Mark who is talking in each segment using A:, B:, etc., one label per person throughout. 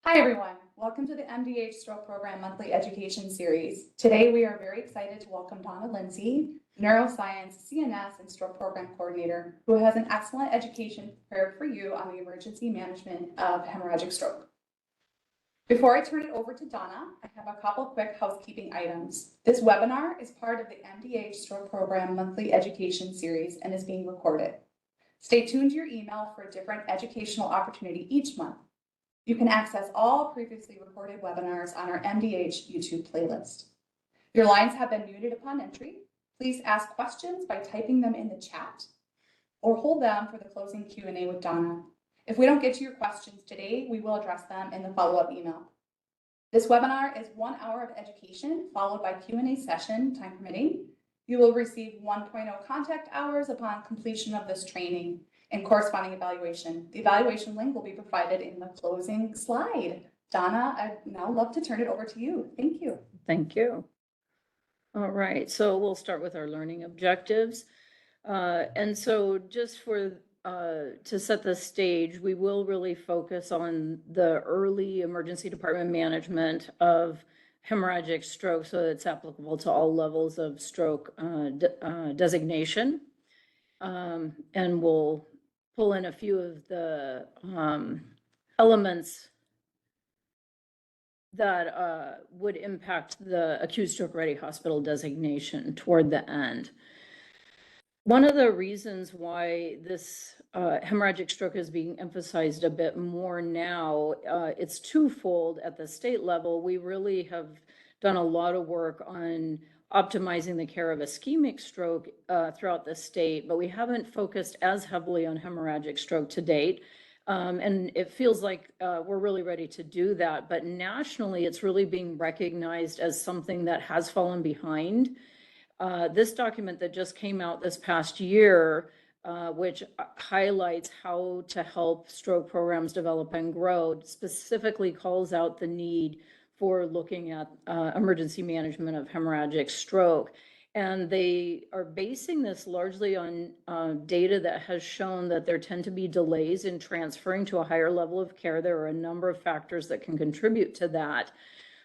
A: Hi everyone, welcome to the MDH Stroke Program Monthly Education Series. Today we are very excited to welcome Donna Lindsay, Neuroscience, CNS, and Stroke Program Coordinator, who has an excellent education prepared for you on the emergency management of hemorrhagic stroke. Before I turn it over to Donna, I have a couple quick housekeeping items. This webinar is part of the MDH Stroke Program Monthly Education Series and is being recorded. Stay tuned to your email for a different educational opportunity each month. You can access all previously recorded webinars on our MDH YouTube playlist. Your lines have been muted upon entry. Please ask questions by typing them in the chat or hold them for the closing Q&A with Donna. If we don't get to your questions today, we will address them in the follow-up email. This webinar is 1 hour of education followed by Q&A session, time permitting. You will receive 1.0 contact hours upon completion of this training and corresponding evaluation. The evaluation link will be provided in the closing slide. Donna, I'd now love to turn it over to you. Thank you.
B: Thank you. All right, so we'll start with our learning objectives. And so just for to set the stage, we will really focus on the early emergency department management of hemorrhagic stroke, so it's applicable to all levels of stroke designation. And we'll pull in a few of the elements that would impact the acute stroke ready hospital designation toward the end. One of the reasons why this hemorrhagic stroke is being emphasized a bit more now, it's twofold. At the state level, we really have done a lot of work on optimizing the care of ischemic stroke throughout the state, but we haven't focused as heavily on hemorrhagic stroke to date. And it feels like we're really ready to do that, but nationally it's really being recognized as something that has fallen behind. This document that just came out this past year, which highlights how to help stroke programs develop and grow, specifically calls out the need for looking at emergency management of hemorrhagic stroke. And they are basing this largely on data that has shown that there tend to be delays in transferring to a higher level of care. There are a number of factors that can contribute to that.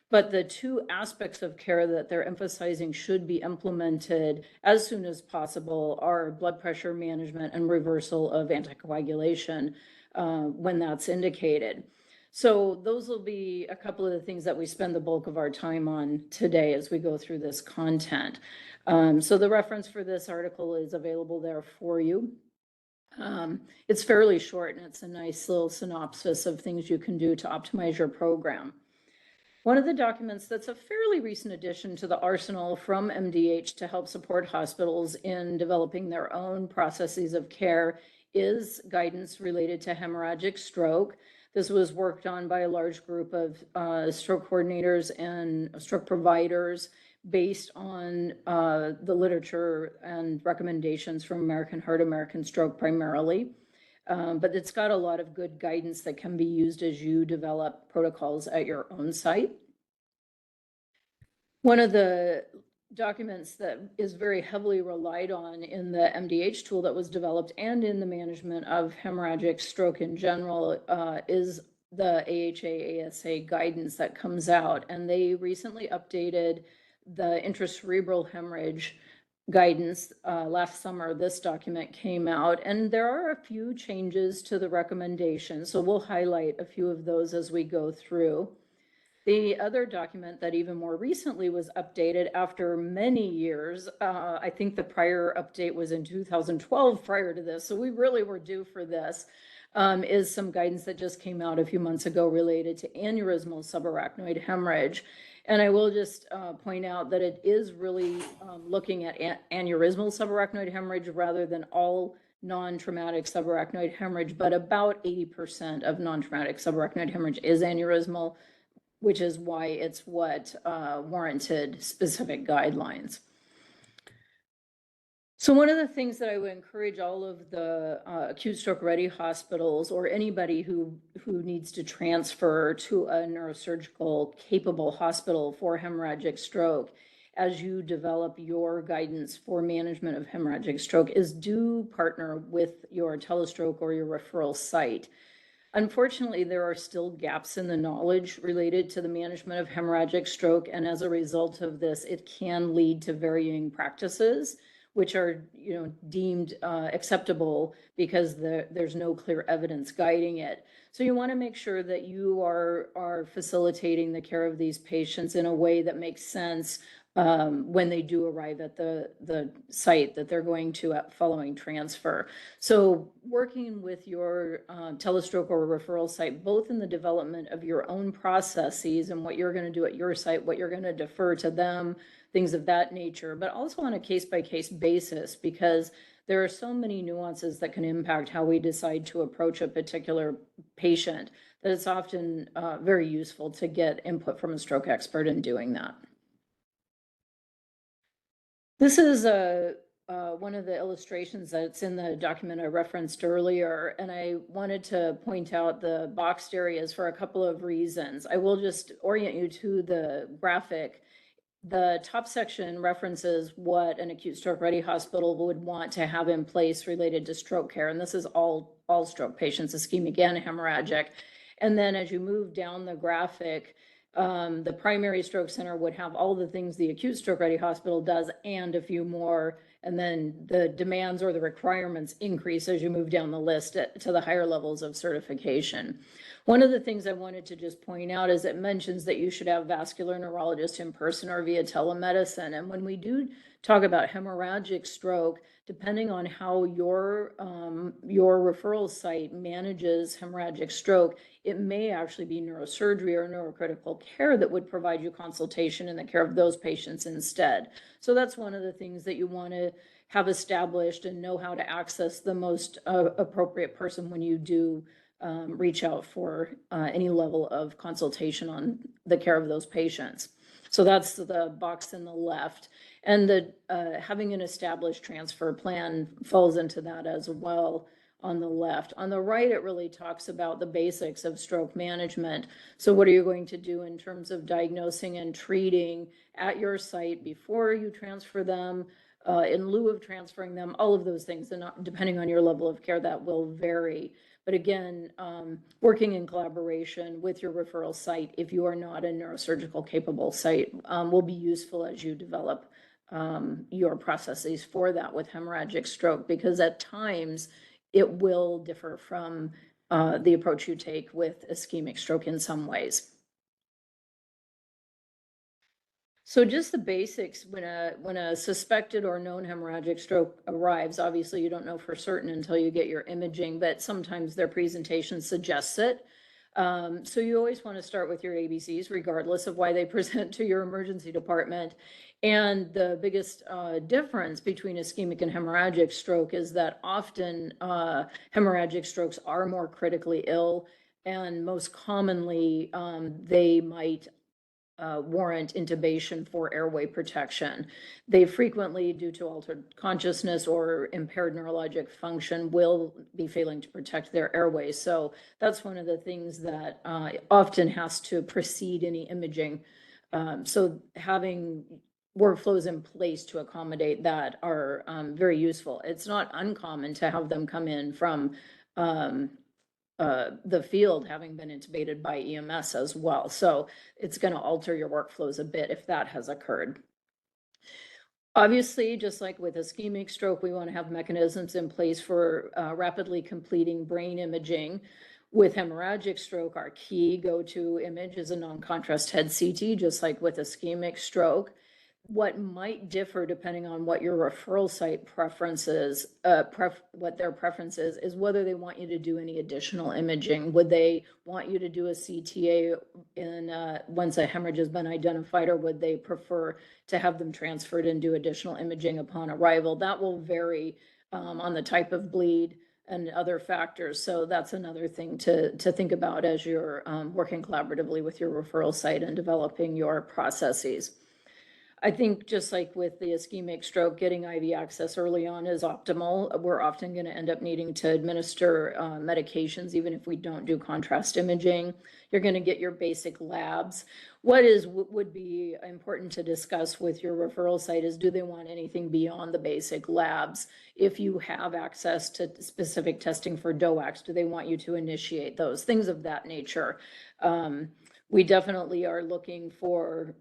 B: But the two aspects of care that they're emphasizing should be implemented as soon as possible are blood pressure management and reversal of anticoagulation when that's indicated. So those will be a couple of the things that we spend the bulk of our time on today as we go through this content. So the reference for this article is available there for you. It's fairly short and it's a nice little synopsis of things you can do to optimize your program. One of the documents that's a fairly recent addition to the arsenal from MDH to help support hospitals in developing their own processes of care is guidance related to hemorrhagic stroke. This was worked on by a large group of stroke coordinators and stroke providers based on the literature and recommendations from American Heart, American Stroke primarily. But it's got a lot of good guidance that can be used as you develop protocols at your own site. One of the documents that is very heavily relied on in the MDH tool that was developed and in the management of hemorrhagic stroke in general is the AHA-ASA guidance that comes out. And they recently updated the intracerebral hemorrhage guidance last summer. This document came out and there are a few changes to the recommendations. So we'll highlight a few of those as we go through. The other document that even more recently was updated after many years, I think the prior update was in 2012 prior to this, so we really were due for this, is some guidance that just came out a few months ago related to aneurysmal subarachnoid hemorrhage. And I will just point out that it is really looking at aneurysmal subarachnoid hemorrhage rather than all non-traumatic subarachnoid hemorrhage, but about 80% of non-traumatic subarachnoid hemorrhage is aneurysmal, which is why it's what warranted specific guidelines. So one of the things that I would encourage all of the acute stroke ready hospitals or anybody who needs to transfer to a neurosurgical capable hospital for hemorrhagic stroke as you develop your guidance for management of hemorrhagic stroke is do partner with your telestroke or your referral site. Unfortunately, there are still gaps in the knowledge related to the management of hemorrhagic stroke, and as a result of this, it can lead to varying practices, which are, deemed acceptable because there's no clear evidence guiding it. So you want to make sure that you are facilitating the care of these patients in a way that makes sense when they do arrive at the site that they're going to following transfer. So working with your telestroke or referral site, both in the development of your own processes and what you're going to do at your site, what you're going to defer to them, things of that nature, but also on a case-by-case basis, because there are so many nuances that can impact how we decide to approach a particular patient that it's often very useful to get input from a stroke expert in doing that. This is one of the illustrations that's in the document I referenced earlier, and I wanted to point out the boxed areas for a couple of reasons. I will just orient you to the graphic. The top section references what an acute stroke ready hospital would want to have in place related to stroke care, and this is all stroke patients, ischemic and hemorrhagic. And then as you move down the graphic, the primary stroke center would have all the things the acute stroke ready hospital does and a few more. And then the demands or the requirements increase as you move down the list to the higher levels of certification. One of the things I wanted to just point out is it mentions that you should have vascular neurologist in person or via telemedicine. And when we do talk about hemorrhagic stroke, depending on how your referral site manages hemorrhagic stroke, it may actually be neurosurgery or neurocritical care that would provide you consultation in the care of those patients instead. So that's one of the things that you want to have established and know how to access the most appropriate person when you do reach out for any level of consultation on the care of those patients. So that's the box in the left. And the having an established transfer plan falls into that as well on the left. On the right, it really talks about the basics of stroke management. So what are you going to do in terms of diagnosing and treating at your site before you transfer them, in lieu of transferring them, all of those things, and depending on your level of care, that will vary. But again, working in collaboration with your referral site, if you are not a neurosurgical capable site, will be useful as you develop your processes for that with hemorrhagic stroke, because at times it will differ from the approach you take with ischemic stroke in some ways. So just the basics, when a suspected or known hemorrhagic stroke arrives, obviously you don't know for certain until you get your imaging, but sometimes their presentation suggests it. So you always want to start with your ABCs, regardless of why they present to your emergency department. And the biggest difference between ischemic and hemorrhagic stroke is that often hemorrhagic strokes are more critically ill, and most commonly they might warrant intubation for airway protection. They frequently, due to altered consciousness or impaired neurologic function, will be failing to protect their airways. So that's one of the things that often has to precede any imaging. So having workflows in place to accommodate that are very useful. It's not uncommon to have them come in from the field having been intubated by EMS as well. So it's going to alter your workflows a bit if that has occurred. Obviously, just like with ischemic stroke, we want to have mechanisms in place for rapidly completing brain imaging. With hemorrhagic stroke, our key go-to image is a non-contrast head CT, just like with ischemic stroke. What might differ depending on what your referral site preferences, what their preference is whether they want you to do any additional imaging. Would they want you to do a CTA once a hemorrhage has been identified, or would they prefer to have them transferred and do additional imaging upon arrival? That will vary on the type of bleed and other factors. So that's another thing to think about as you're working collaboratively with your referral site and developing your processes. I think just like with the ischemic stroke, getting IV access early on is optimal. We're often going to end up needing to administer medications, even if we don't do contrast imaging. You're going to get your basic labs. What would be important to discuss with your referral site is, do they want anything beyond the basic labs? If you have access to specific testing for DOACs, do they want you to initiate those? Things of that nature. We definitely are looking for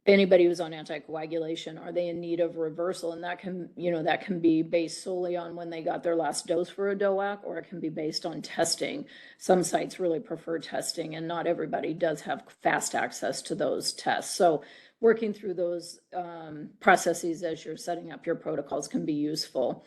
B: anybody who's on anticoagulation, are they in need of reversal? And that can, that can be based solely on when they got their last dose for a DOAC, or it can be based on testing. Some sites really prefer testing, and not everybody does have fast access to those tests. So working through those processes as you're setting up your protocols can be useful.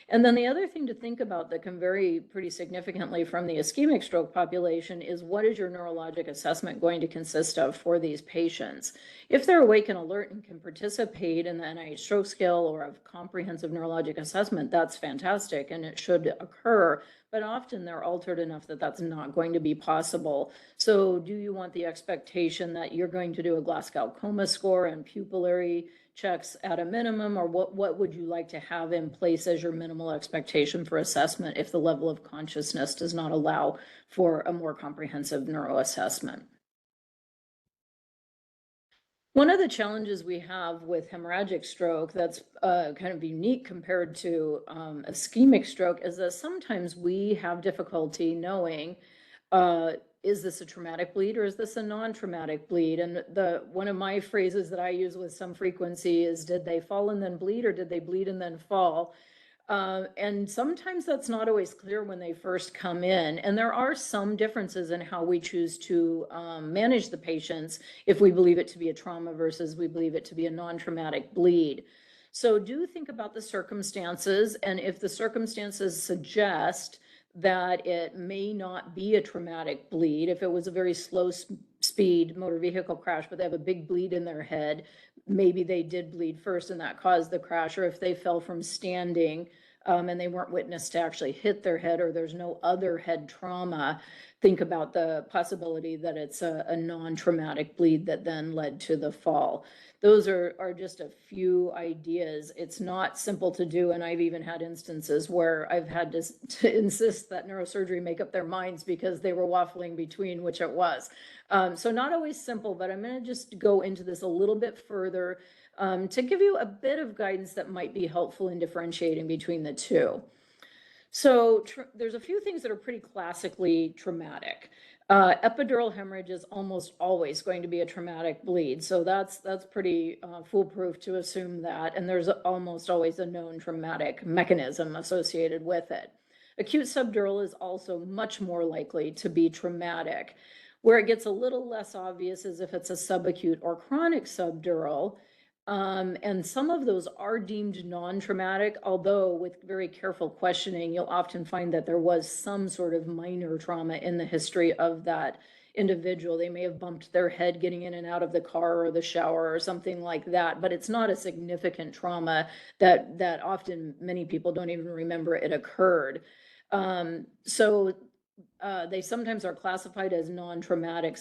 B: And then the other thing to think about that can vary pretty significantly from the ischemic stroke population is, what is your neurologic assessment going to consist of for these patients? If they're awake and alert and can participate in the NIH stroke scale or a comprehensive neurologic assessment, that's fantastic and it should occur. But often they're altered enough that that's not going to be possible. So do you want the expectation that you're going to do a Glasgow coma score and pupillary checks at a minimum, or what would you like to have in place as your minimal expectation for assessment if the level of consciousness does not allow for a more comprehensive neuroassessment? One of the challenges we have with hemorrhagic stroke that's kind of unique compared to ischemic stroke is that sometimes we have difficulty knowing, is this a traumatic bleed or is this a non-traumatic bleed? And one of my phrases that I use with some frequency is, did they fall and then bleed, or did they bleed and then fall? And sometimes that's not always clear when they first come in. And there are some differences in how we choose to manage the patients if we believe it to be a trauma versus we believe it to be a non-traumatic bleed. So do think about the circumstances, and if the circumstances suggest that it may not be a traumatic bleed, if it was a very slow speed motor vehicle crash, but they have a big bleed in their head, maybe they did bleed first and that caused the crash. Or if they fell from standing and they weren't witnessed to actually hit their head, or there's no other head trauma, think about the possibility that it's a non-traumatic bleed that then led to the fall. Those are just a few ideas. It's not simple to do, and I've even had instances where I've had to insist that neurosurgery make up their minds because they were waffling between which it was. So not always simple, but I'm going to just go into this a little bit further to give you a bit of guidance that might be helpful in differentiating between the two. So there's a few things that are pretty classically traumatic. Epidural hemorrhage is almost always going to be a traumatic bleed. So that's pretty foolproof to assume that. And there's almost always a known traumatic mechanism associated with it. Acute subdural is also much more likely to be traumatic. Where it gets a little less obvious is if it's a subacute or chronic subdural. And some of those are deemed non-traumatic, although with very careful questioning, you'll often find that there was some sort of minor trauma in the history of that individual. They may have bumped their head getting in and out of the car or the shower or something like that, but it's not a significant trauma that often many people don't even remember it occurred. So they sometimes are classified as non-traumatic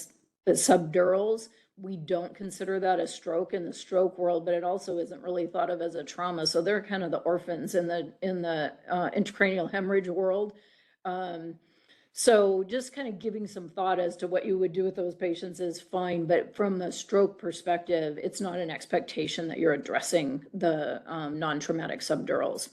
B: subdurals. We don't consider that a stroke in the stroke world, but it also isn't really thought of as a trauma. So they're kind of the orphans in the intracranial hemorrhage world. So just kind of giving some thought as to what you would do with those patients is fine, but from the stroke perspective, it's not an expectation that you're addressing the non-traumatic subdurals.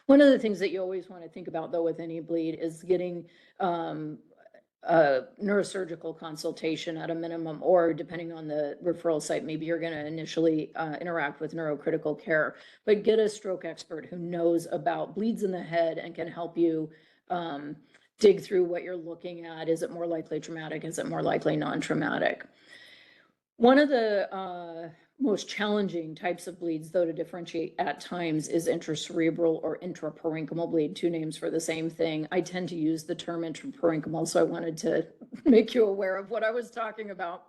B: One of the things that you always want to think about, though, with any bleed is getting a neurosurgical consultation at a minimum, or depending on the referral site, maybe you're going to initially interact with neurocritical care, but get a stroke expert who knows about bleeds in the head and can help you dig through what you're looking at. Is it more likely traumatic? Is it more likely non-traumatic? One of the most challenging types of bleeds, though, to differentiate at times is intracerebral or intraparenchymal bleed, two names for the same thing. I tend to use the term intraparenchymal, so I wanted to make you aware of what I was talking about.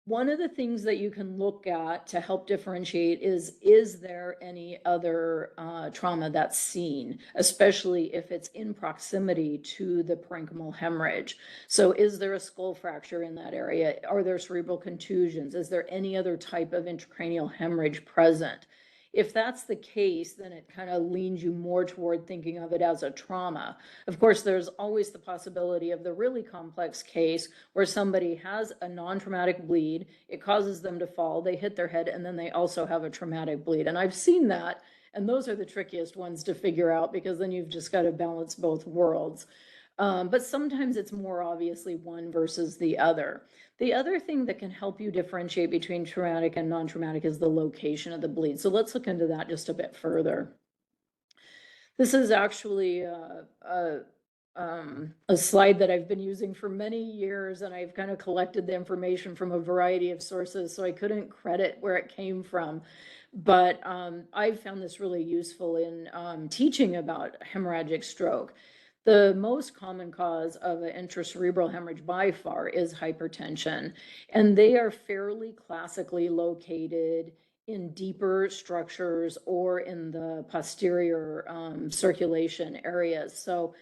B: One of the things that you can look at to help differentiate is there any other trauma that's seen, especially if it's in proximity to the parenchymal hemorrhage? So is there a skull fracture in that area? Are there cerebral contusions? Is there any other type of intracranial hemorrhage present? If that's the case, then it kind of leans you more toward thinking of it as a trauma. Of course, there's always the possibility of the really complex case where somebody has a non-traumatic bleed, it causes them to fall, they hit their head, and then they also have a traumatic bleed. And I've seen that, and those are the trickiest ones to figure out because then you've just got to balance both worlds. But sometimes it's more obviously one versus the other. The other thing that can help you differentiate between traumatic and non-traumatic is the location of the bleed. So let's look into that just a bit further. This is actually a slide that I've been using for many years, and I've kind of collected the information from a variety of sources, so I couldn't credit where it came from. But I've found this really useful in teaching about hemorrhagic stroke. The most common cause of an intracerebral hemorrhage by far is hypertension, and they are fairly classically located in deeper structures or in the posterior circulation areas. So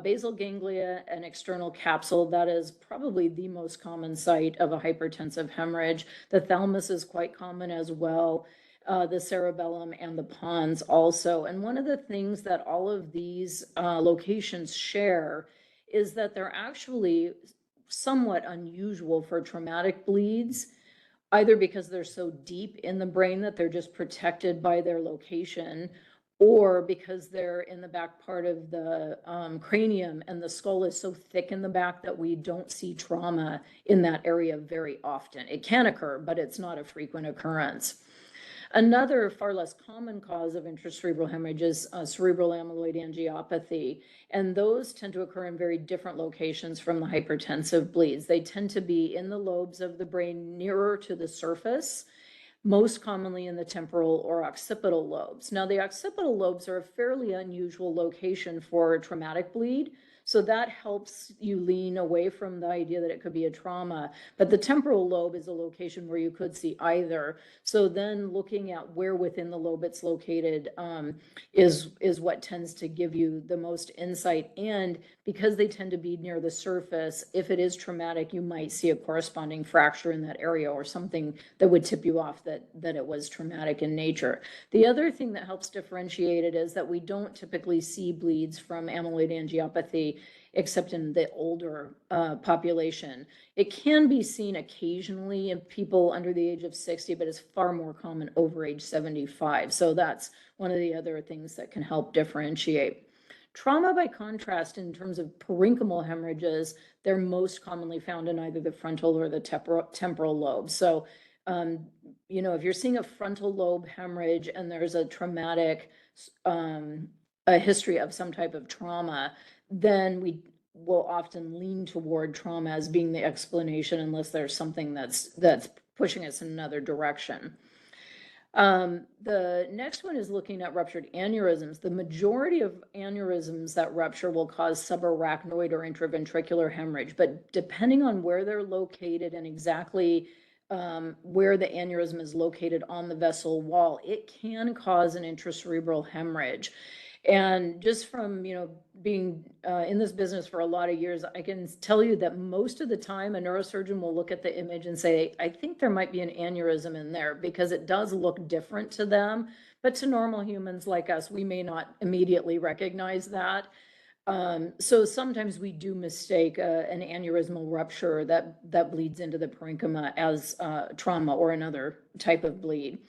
B: basal ganglia and external capsule, that is probably the most common site of a hypertensive hemorrhage. The thalamus is quite common as well. The cerebellum and the pons also. And one of the things that all of these locations share is that they're actually somewhat unusual for traumatic bleeds, either because they're so deep in the brain that they're just protected by their location, or because they're in the back part of the cranium and the skull is so thick in the back that we don't see trauma in that area very often. It can occur, but it's not a frequent occurrence. Another far less common cause of intracerebral hemorrhage is cerebral amyloid angiopathy, and those tend to occur in very different locations from the hypertensive bleeds. They tend to be in the lobes of the brain nearer to the surface, most commonly in the temporal or occipital lobes. Now, the occipital lobes are a fairly unusual location for a traumatic bleed, so that helps you lean away from the idea that it could be a trauma. But the temporal lobe is a location where you could see either. So then looking at where within the lobe it's located is what tends to give you the most insight. And because they tend to be near the surface, if it is traumatic, you might see a corresponding fracture in that area or something that would tip you off that it was traumatic in nature. The other thing that helps differentiate it is that we don't typically see bleeds from amyloid angiopathy except in the older population. It can be seen occasionally in people under the age of 60, but it's far more common over age 75. So that's one of the other things that can help differentiate. Trauma, by contrast, in terms of parenchymal hemorrhages, they're most commonly found in either the frontal or the temporal lobe. So, you know, if you're seeing a frontal lobe hemorrhage and there's a traumatic, a history of some type of trauma, then we will often lean toward trauma as being the explanation, unless there's something that's pushing us in another direction. The next one is looking at ruptured aneurysms. The majority of aneurysms that rupture will cause subarachnoid or intraventricular hemorrhage, but depending on where they're located and exactly where the aneurysm is located on the vessel wall, it can cause an intracerebral hemorrhage. And just from, you know, being in this business for a lot of years, I can tell you that most of the time a neurosurgeon will look at the image and say, I think there might be an aneurysm in there, because it does look different to them. But to normal humans like us, we may not immediately recognize that. So sometimes we do mistake an aneurysmal rupture that bleeds into the parenchyma as trauma or another type of bleed.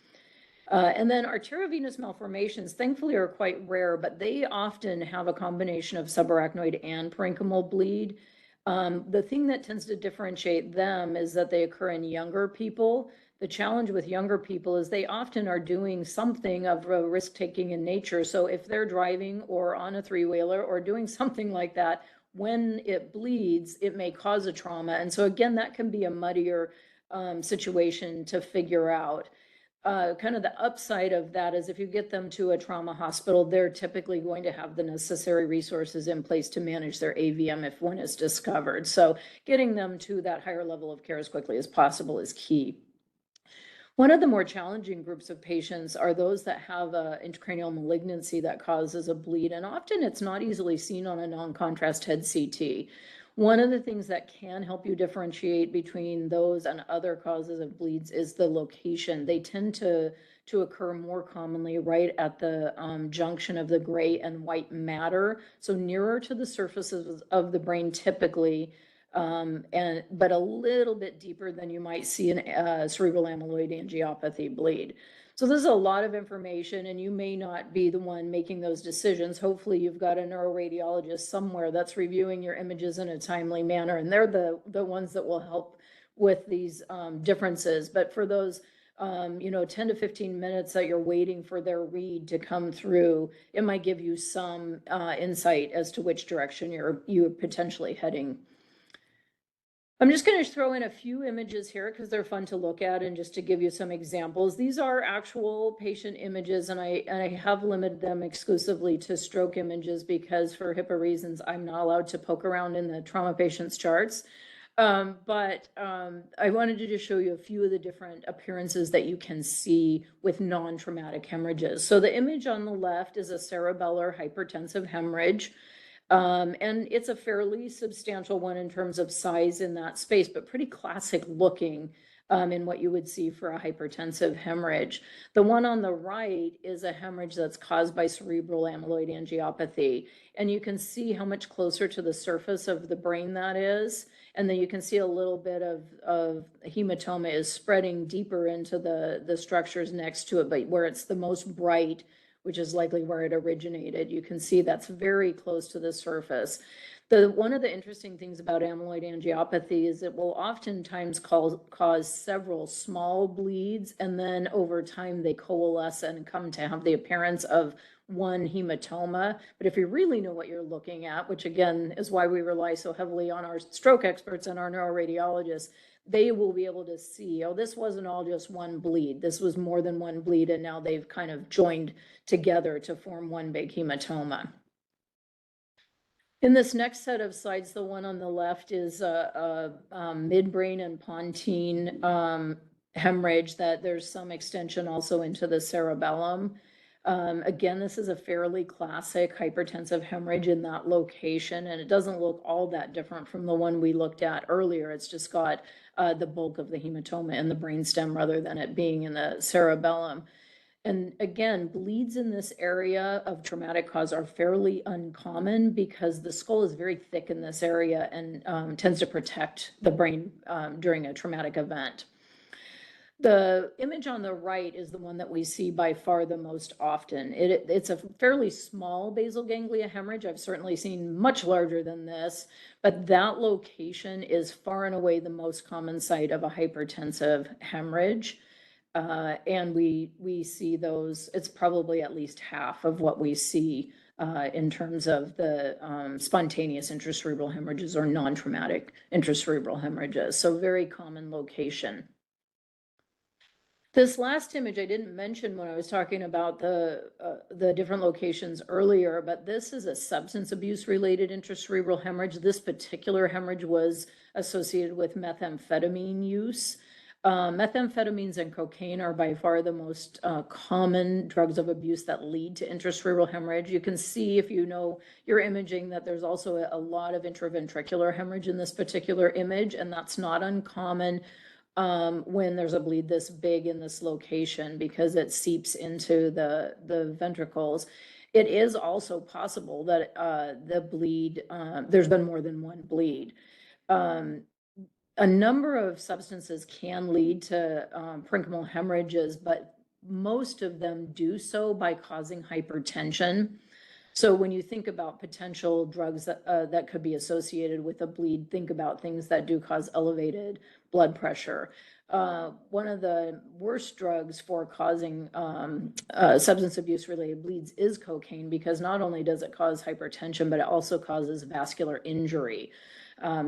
B: And then arteriovenous malformations, thankfully, are quite rare, but they often have a combination of subarachnoid and parenchymal bleed. The thing that tends to differentiate them is that they occur in younger people. The challenge with younger people is they often are doing something of a risk-taking in nature. So if they're driving or on a three-wheeler or doing something like that, when it bleeds, it may cause a trauma. And so again, that can be a muddier situation to figure out. kind of the upside of that is if you get them to a trauma hospital, they're typically going to have the necessary resources in place to manage their AVM if one is discovered. So getting them to that higher level of care as quickly as possible is key. One of the more challenging groups of patients are those that have an intracranial malignancy that causes a bleed, and often it's not easily seen on a non-contrast head CT. One of the things that can help you differentiate between those and other causes of bleeds is the location. They tend to occur more commonly right at the junction of the gray and white matter, so nearer to the surfaces of the brain typically, but a little bit deeper than you might see in cerebral amyloid angiopathy bleed. So this is a lot of information, and you may not be the one making those decisions. Hopefully you've got a neuroradiologist somewhere that's reviewing your images in a timely manner, and they're the ones that will help with these differences. But for those 10 to 15 minutes that you're waiting for their read to come through, it might give you some insight as to which direction you're potentially heading. I'm just going to throw in a few images here because they're fun to look at and just to give you some examples. These are actual patient images, and I have limited them exclusively to stroke images because for HIPAA reasons, I'm not allowed to poke around in the trauma patient's charts. But I wanted to just show you a few of the different appearances that you can see with non-traumatic hemorrhages. So the image on the left is a cerebellar hypertensive hemorrhage. And it's a fairly substantial one in terms of size in that space, but pretty classic looking in what you would see for a hypertensive hemorrhage. The one on the right is a hemorrhage that's caused by cerebral amyloid angiopathy. And you can see how much closer to the surface of the brain that is. And then you can see a little bit of hematoma is spreading deeper into the structures next to it, but where it's the most bright, which is likely where it originated, you can see that's very close to the surface. One of the interesting things about amyloid angiopathy is it will oftentimes cause several small bleeds, and then over time they coalesce and come to have the appearance of one hematoma. But if you really know what you're looking at, which again is why we rely so heavily on our stroke experts and our neuroradiologists, they will be able to see, oh, this wasn't all just one bleed. This was more than one bleed, and now they've kind of joined together to form one big hematoma. In this next set of slides, the one on the left is a midbrain and pontine hemorrhage that there's some extension also into the cerebellum. Again, this is a fairly classic hypertensive hemorrhage in that location, and it doesn't look all that different from the one we looked at earlier. It's just got the bulk of the hematoma in the brainstem rather than it being in the cerebellum. And again, bleeds in this area of traumatic cause are fairly uncommon because the skull is very thick in this area and tends to protect the brain during a traumatic event. The image on the right is the one that we see by far the most often. It's a fairly small basal ganglia hemorrhage. I've certainly seen much larger than this, but that location is far and away the most common site of a hypertensive hemorrhage. And we see those, it's probably at least half of what we see in terms of the spontaneous intracerebral hemorrhages or non-traumatic intracerebral hemorrhages. So very common location. This last image I didn't mention when I was talking about the different locations earlier, but this is a substance abuse related intracerebral hemorrhage. This particular hemorrhage was associated with methamphetamine use. Methamphetamines and cocaine are by far the most common drugs of abuse that lead to intracerebral hemorrhage. You can see if you know your imaging that there's also a lot of intraventricular hemorrhage in this particular image, and that's not uncommon when there's a bleed this big in this location because it seeps into the ventricles. It is also possible that the bleed, there's been more than one bleed. A number of substances can lead to parenchymal hemorrhages, but most of them do so by causing hypertension. So when you think about potential drugs that could be associated with a bleed, think about things that do cause elevated blood pressure. One of the worst drugs for causing substance abuse related bleeds is cocaine, because not only does it cause hypertension, but it also causes vascular injury.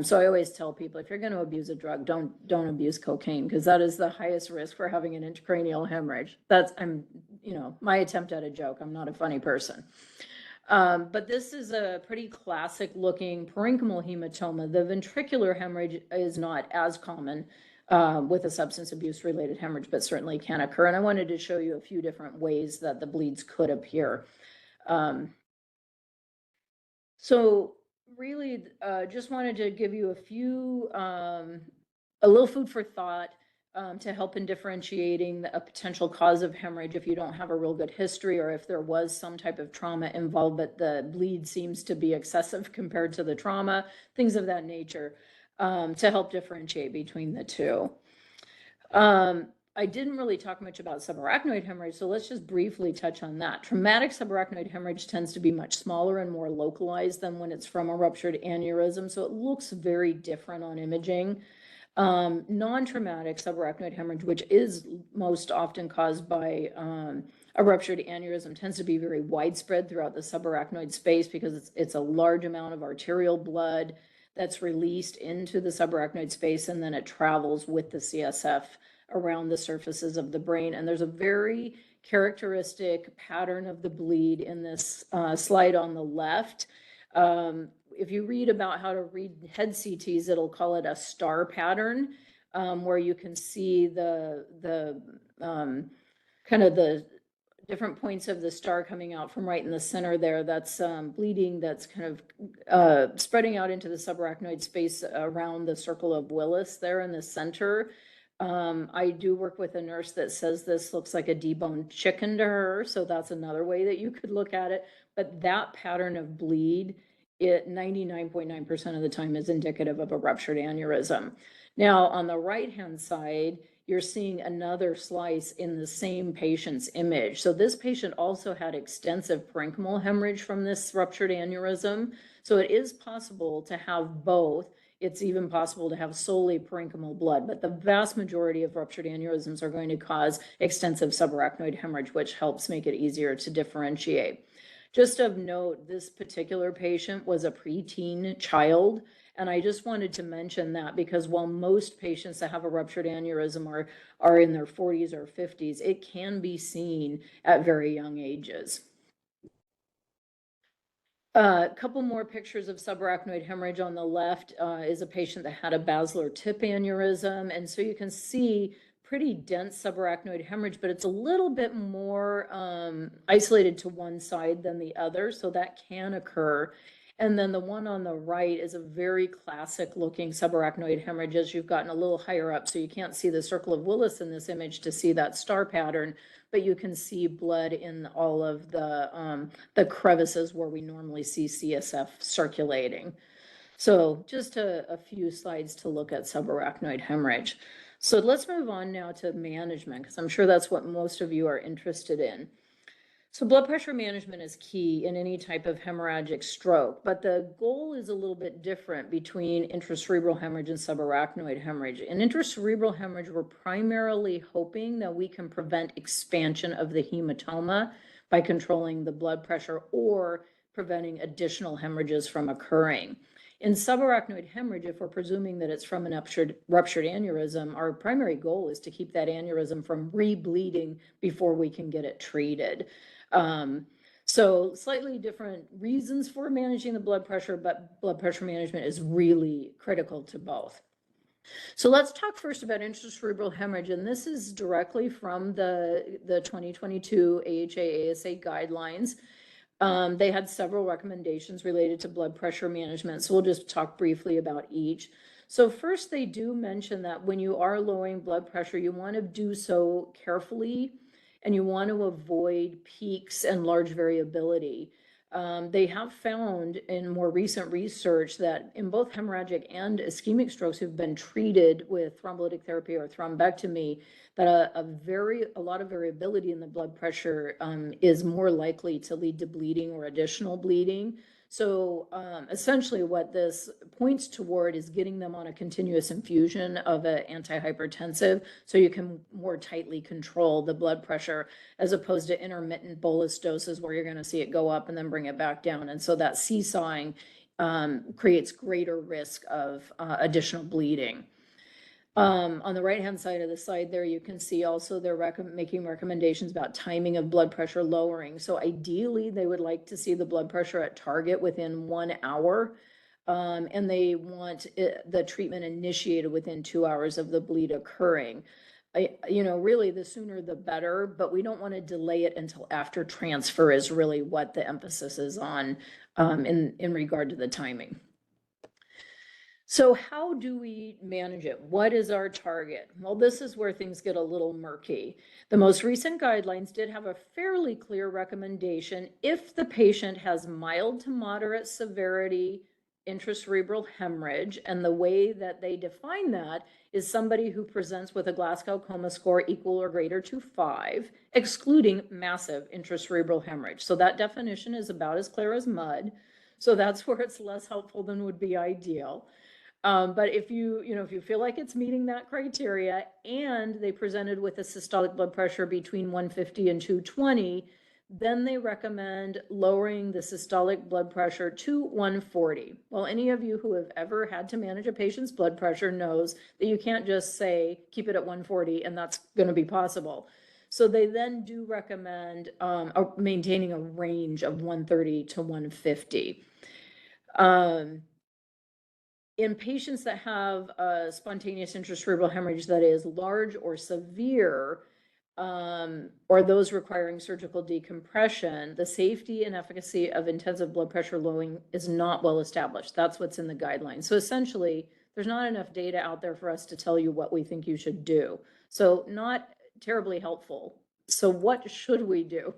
B: So I always tell people, if you're going to abuse a drug, don't abuse cocaine, because that is the highest risk for having an intracranial hemorrhage. My attempt at a joke. I'm not a funny person. But this is a pretty classic looking parenchymal hematoma. The ventricular hemorrhage is not as common with a substance abuse related hemorrhage, but certainly can occur. And I wanted to show you a few different ways that the bleeds could appear. So really just wanted to give you a little food for thought to help in differentiating a potential cause of hemorrhage if you don't have a real good history, or if there was some type of trauma involved, but the bleed seems to be excessive compared to the trauma, things of that nature, to help differentiate between the two. I didn't really talk much about subarachnoid hemorrhage, so let's just briefly touch on that. Traumatic subarachnoid hemorrhage tends to be much smaller and more localized than when it's from a ruptured aneurysm, so it looks very different on imaging. Non-traumatic subarachnoid hemorrhage, which is most often caused by a ruptured aneurysm, tends to be very widespread throughout the subarachnoid space, because it's a large amount of arterial blood that's released into the subarachnoid space, and then it travels with the CSF around the surfaces of the brain. And there's a very characteristic pattern of the bleed in this slide on the left. If you read about how to read head CTs, it'll call it a star pattern, where you can see the kind of the different points of the star coming out from right in the center there. That's bleeding that's kind of spreading out into the subarachnoid space around the circle of Willis there in the center. I do work with a nurse that says this looks like a deboned chicken to her, so that's another way that you could look at it. But that pattern of bleed, it 99.9% of the time is indicative of a ruptured aneurysm. Now, on the right-hand side, you're seeing another slice in the same patient's image. So this patient also had extensive parenchymal hemorrhage from this ruptured aneurysm. So it is possible to have both. It's even possible to have solely parenchymal blood, but the vast majority of ruptured aneurysms are going to cause extensive subarachnoid hemorrhage, which helps make it easier to differentiate. Just of note, this particular patient was a preteen child, and I just wanted to mention that because while most patients that have a ruptured aneurysm are in their 40s or 50s, it can be seen at very young ages. A couple more pictures of subarachnoid hemorrhage. On the left is a patient that had a basilar tip aneurysm. And so you can see pretty dense subarachnoid hemorrhage, but it's a little bit more isolated to one side than the other. So that can occur. And then the one on the right is a very classic looking subarachnoid hemorrhage as you've gotten a little higher up. So you can't see the circle of Willis in this image to see that star pattern, but you can see blood in all of the crevices where we normally see CSF circulating. So just a few slides to look at subarachnoid hemorrhage. So let's move on now to management, because I'm sure that's what most of you are interested in. So blood pressure management is key in any type of hemorrhagic stroke, but the goal is a little bit different between intracerebral hemorrhage and subarachnoid hemorrhage. In intracerebral hemorrhage, we're primarily hoping that we can prevent expansion of the hematoma by controlling the blood pressure or preventing additional hemorrhages from occurring. In subarachnoid hemorrhage, if we're presuming that it's from an ruptured aneurysm, our primary goal is to keep that aneurysm from rebleeding before we can get it treated. So slightly different reasons for managing the blood pressure, but blood pressure management is really critical to both. So let's talk first about intracerebral hemorrhage, and this is directly from the 2022 AHA-ASA guidelines. They had several recommendations related to blood pressure management, so we'll just talk briefly about each. So first, they do mention that when you are lowering blood pressure, you want to do so carefully, and you want to avoid peaks and large variability. They have found in more recent research that in both hemorrhagic and ischemic strokes who've been treated with thrombolytic therapy or thrombectomy, that a lot of variability in the blood pressure is more likely to lead to bleeding or additional bleeding. So essentially what this points toward is getting them on a continuous infusion of an antihypertensive so you can more tightly control the blood pressure, as opposed to intermittent bolus doses where you're going to see it go up and then bring it back down. And so that seesawing creates greater risk of additional bleeding. On the right-hand side of the slide there, you can see also they're making recommendations about timing of blood pressure lowering. So ideally, they would like to see the blood pressure at target within 1 hour, and they want the treatment initiated within 2 hours of the bleed occurring. Really, the sooner the better, but we don't want to delay it until after transfer is really what the emphasis is on in regard to the timing. So how do we manage it? What is our target? Well, this is where things get a little murky. The most recent guidelines did have a fairly clear recommendation if the patient has mild to moderate severity intracerebral hemorrhage, and the way that they define that is somebody who presents with a Glasgow Coma score equal or greater to 5, excluding massive intracerebral hemorrhage. So that definition is about as clear as mud. So that's where it's less helpful than would be ideal. But if you feel like it's meeting that criteria and they presented with a systolic blood pressure between 150 and 220, then they recommend lowering the systolic blood pressure to 140. Well, any of you who have ever had to manage a patient's blood pressure knows that you can't just say, keep it at 140 and that's going to be possible. So they then do recommend maintaining a range of 130 to 150. In patients that have a spontaneous intracerebral hemorrhage that is large or severe, or those requiring surgical decompression, the safety and efficacy of intensive blood pressure lowering is not well established. That's what's in the guidelines. So essentially, there's not enough data out there for us to tell you what we think you should do. So not terribly helpful. So what should we do?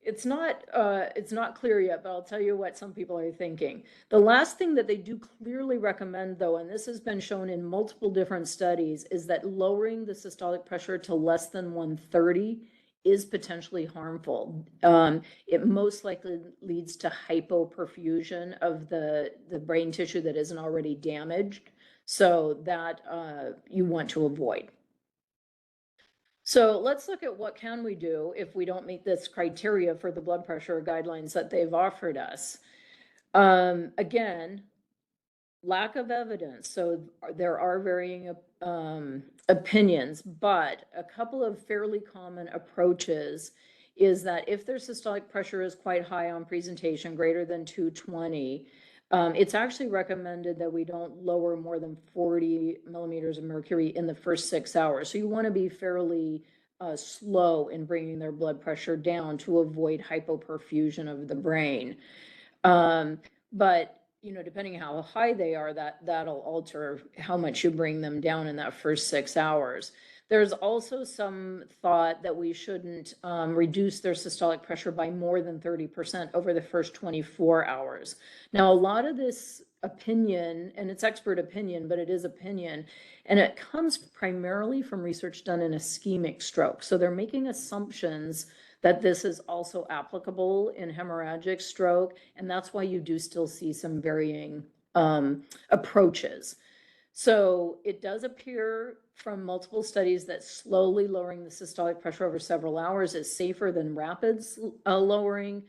B: It's not clear yet, but I'll tell you what some people are thinking. The last thing that they do clearly recommend, though, and this has been shown in multiple different studies, is that lowering the systolic pressure to less than 130 is potentially harmful. It most likely leads to hypoperfusion of the brain tissue that isn't already damaged, so that you want to avoid. So let's look at what can we do if we don't meet this criteria for the blood pressure guidelines that they've offered us. Again, lack of evidence. So there are varying opinions, but a couple of fairly common approaches is that if their systolic pressure is quite high on presentation, greater than 220, it's actually recommended that we don't lower more than 40 millimeters of mercury in the first 6 hours. So you want to be fairly slow in bringing their blood pressure down to avoid hypoperfusion of the brain. But depending how high they are, that'll alter how much you bring them down in that first 6 hours. There's also some thought that we shouldn't reduce their systolic pressure by more than 30% over the first 24 hours. Now, a lot of this opinion, and it's expert opinion, but it is opinion, and it comes primarily from research done in ischemic stroke. So they're making assumptions that this is also applicable in hemorrhagic stroke, and that's why you do still see some varying approaches. So it does appear from multiple studies that slowly lowering the systolic pressure over several hours is safer than rapid lowering.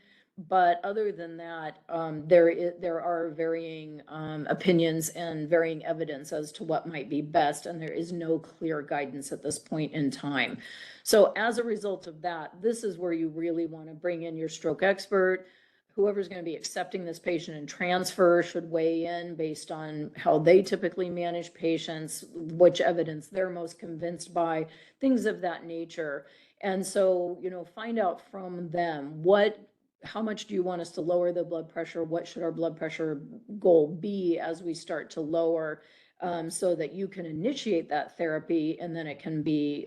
B: But other than that, there are varying opinions and varying evidence as to what might be best, and there is no clear guidance at this point in time. So as a result of that, this is where you really want to bring in your stroke expert. Whoever's going to be accepting this patient and transfer should weigh in based on how they typically manage patients, which evidence they're most convinced by, things of that nature. And so, find out from them how much do you want us to lower the blood pressure? What should our blood pressure goal be as we start to lower, so that you can initiate that therapy and then it can be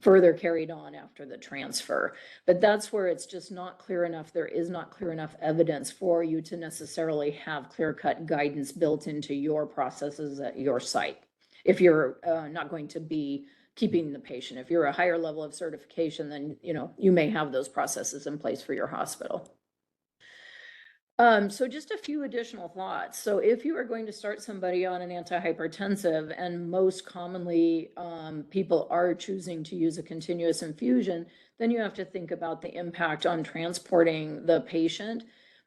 B: further carried on after the transfer. But that's where it's just not clear enough. There is not clear enough evidence for you to necessarily have clear-cut guidance built into your processes at your site. If you're not going to be keeping the patient, if you're a higher level of certification, then you may have those processes in place for your hospital. So just a few additional thoughts. So if you are going to start somebody on an antihypertensive, and most commonly people are choosing to use a continuous infusion, then you have to think about the impact on transporting the patient,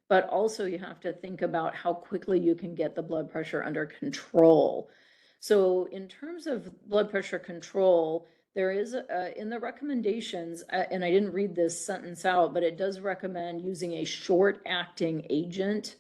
B: but also you have to think about how quickly you can get the blood pressure under control. So in terms of blood pressure control, there is in the recommendations, and I didn't read this sentence out, but it does recommend using a short-acting agent.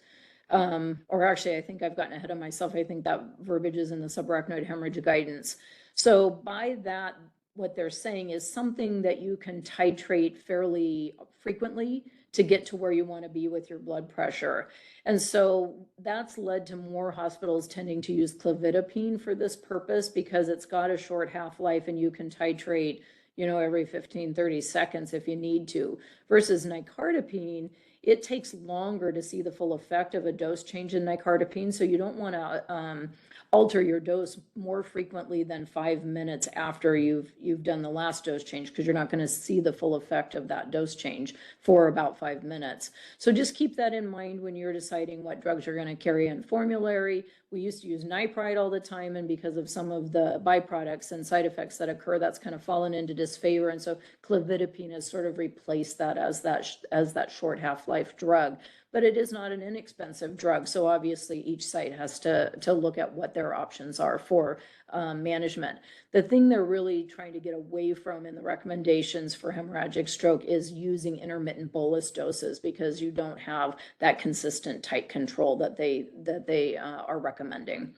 B: Or actually, I think I've gotten ahead of myself. I think that verbiage is in the subarachnoid hemorrhage guidance. So by that, what they're saying is something that you can titrate fairly frequently to get to where you want to be with your blood pressure. And so that's led to more hospitals tending to use clofidipine for this purpose, because it's got a short half-life and you can titrate, every 15, 30 seconds if you need to, versus nicardipine. It takes longer to see the full effect of a dose change in nicardipine. So you don't want to alter your dose more frequently than 5 minutes after you've done the last dose change, because you're not going to see the full effect of that dose change for about 5 minutes. So just keep that in mind when you're deciding what drugs you're going to carry in formulary. We used to use nipride all the time, and because of some of the byproducts and side effects that occur, that's kind of fallen into disfavor. And so clofidipine has sort of replaced that as that short half-life drug. But it is not an inexpensive drug. So obviously each site has to look at what their options are for management. The thing they're really trying to get away from in the recommendations for hemorrhagic stroke is using intermittent bolus doses, because you don't have that consistent tight control that they are recommending.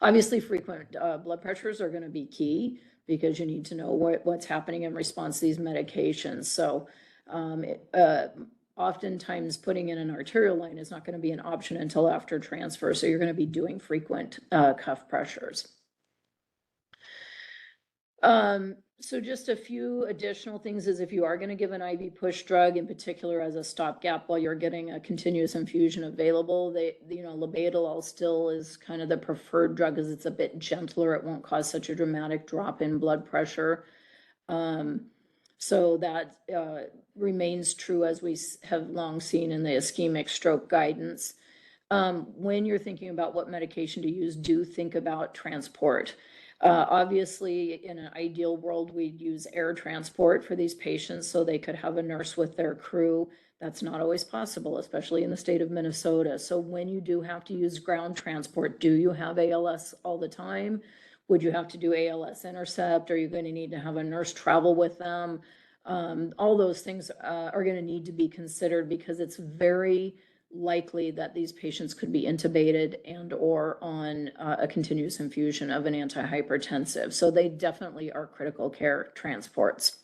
B: Obviously, frequent blood pressures are going to be key, because you need to know what's happening in response to these medications. So oftentimes putting in an arterial line is not going to be an option until after transfer. So you're going to be doing frequent cuff pressures. So just a few additional things is, if you are going to give an IV push drug, in particular as a stopgap while you're getting a continuous infusion available, labetalol still is kind of the preferred drug, as it's a bit gentler. It won't cause such a dramatic drop in blood pressure. So that remains true, as we have long seen in the ischemic stroke guidance. When you're thinking about what medication to use, do think about transport. Obviously, in an ideal world, we'd use air transport for these patients so they could have a nurse with their crew. That's not always possible, especially in the state of Minnesota. So when you do have to use ground transport, do you have ALS all the time? Would you have to do ALS intercept? Are you going to need to have a nurse travel with them? All those things are going to need to be considered, because it's very likely that these patients could be intubated and or on a continuous infusion of an antihypertensive. So they definitely are critical care transports.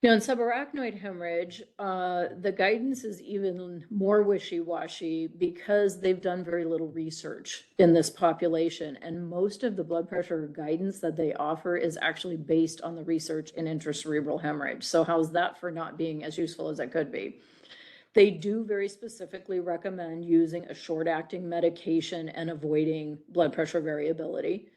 B: In subarachnoid hemorrhage, the guidance is even more wishy-washy, because they've done very little research in this population, and most of the blood pressure guidance that they offer is actually based on the research in intracerebral hemorrhage. So how's that for not being as useful as it could be? They do very specifically recommend using a short-acting medication and avoiding blood pressure variability.